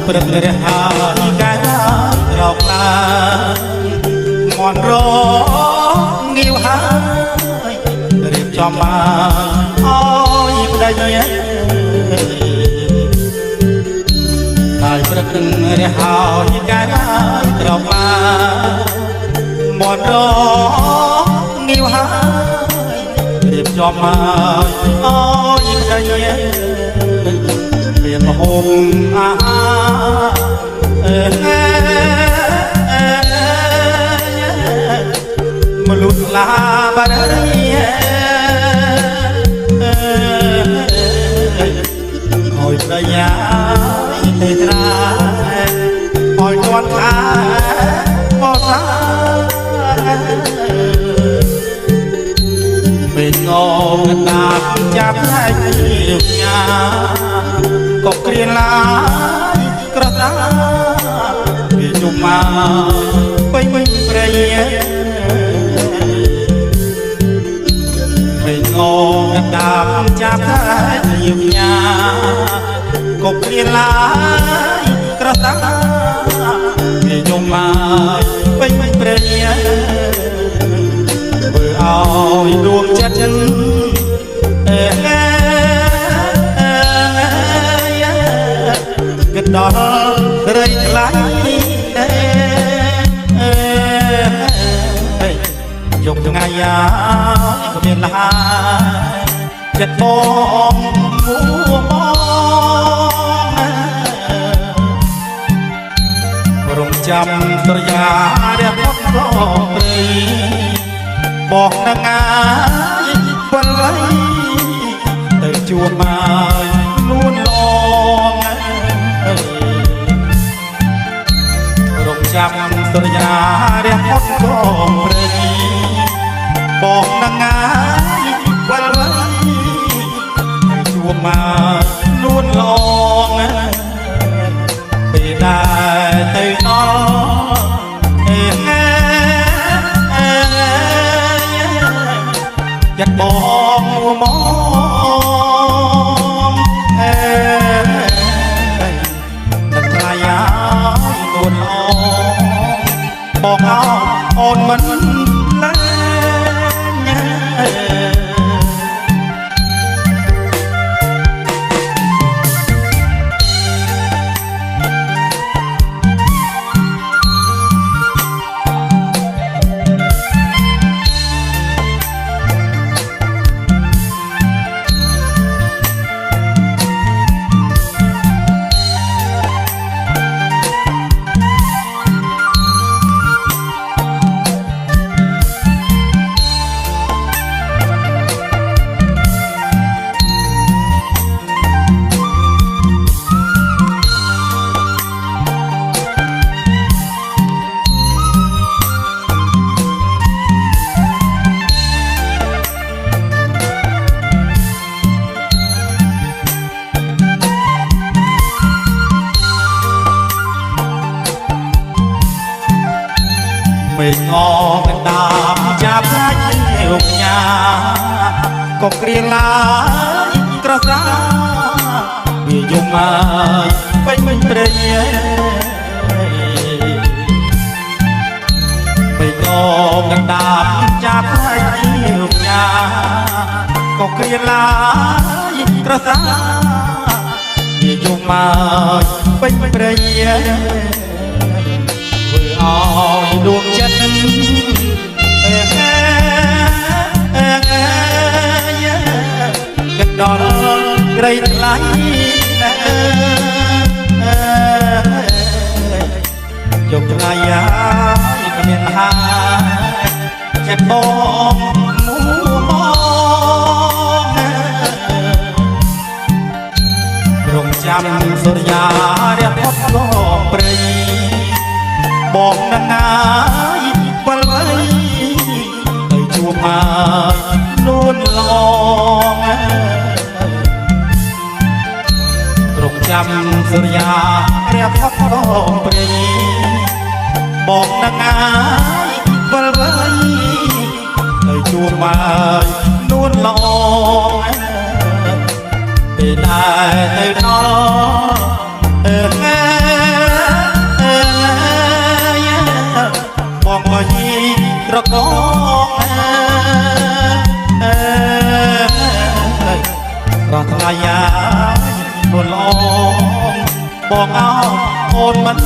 ព្រឹករះហើយកាយរកឡាមន់រងាវហើយរៀបចំបានអើយប្តីហើយព្រឹករះហើយកាយរកឡាមន់រងាវហើយរៀបចំបានអើយប្តីមានហូបអាហារមលុតឡាបារីហើយប្រយាទេត្រាហើយទាន់ខាមកសាពេលងងដាប់ចាប់ហើយញ៉ាក៏គ្រាឡាយក្រដាវាជុំមកពេញព្រៃពេលងងដាប់ចាប់ហើយញ៉ាក៏គ្រាឡាយក្រដាវាជុំមកពេញព្រៃធ្វើឲ្យដួងចិត្តគិតដល់រីកខ្លាំងយកថ្ងៃក៏មានលហាចិត្តបងមួបងរងចាំស្រយារះផុតក៏ព្រៃបងនឹងអាយពលវៃទៅជួបមកនួនឡងរងចាំសន្យារះផុតក៏ព្រៃបងនឹងអាយពលវៃទៅជួបមកនួនឡងពេលដែលទៅដល់ចិត្តបងមកនឹងថ្លៃឲ្យនួនឡងបងអោអូនមិនលែងពេលងងដាមចាប់ហើយរុកញ៉ាក៏គ្រាឡាយក្រសាវាយំមកពេញមិញព្រៃពេលងងដាមចាប់ហើយរុកញ៉ាក៏គ្រាឡាយក្រសាវាយំមកពេញព្រៃឲ្យដួងចិត្តគិតដល់ក្រីថ្លៃយកថ្ងៃឲ្យគ្មានហាចិត្តបងមួបងរងចាំសុរិយារះផុតក៏ព្រៃបងនឹងអាយពលវៃទៅជួបមកនួនឡងរងចាំសុរិយារះផុតក៏ព្រៃបងនឹងអាយពលវៃទៅជួបមកនួនឡងពេលដែលទៅដល់ บอกเอาโอนมัน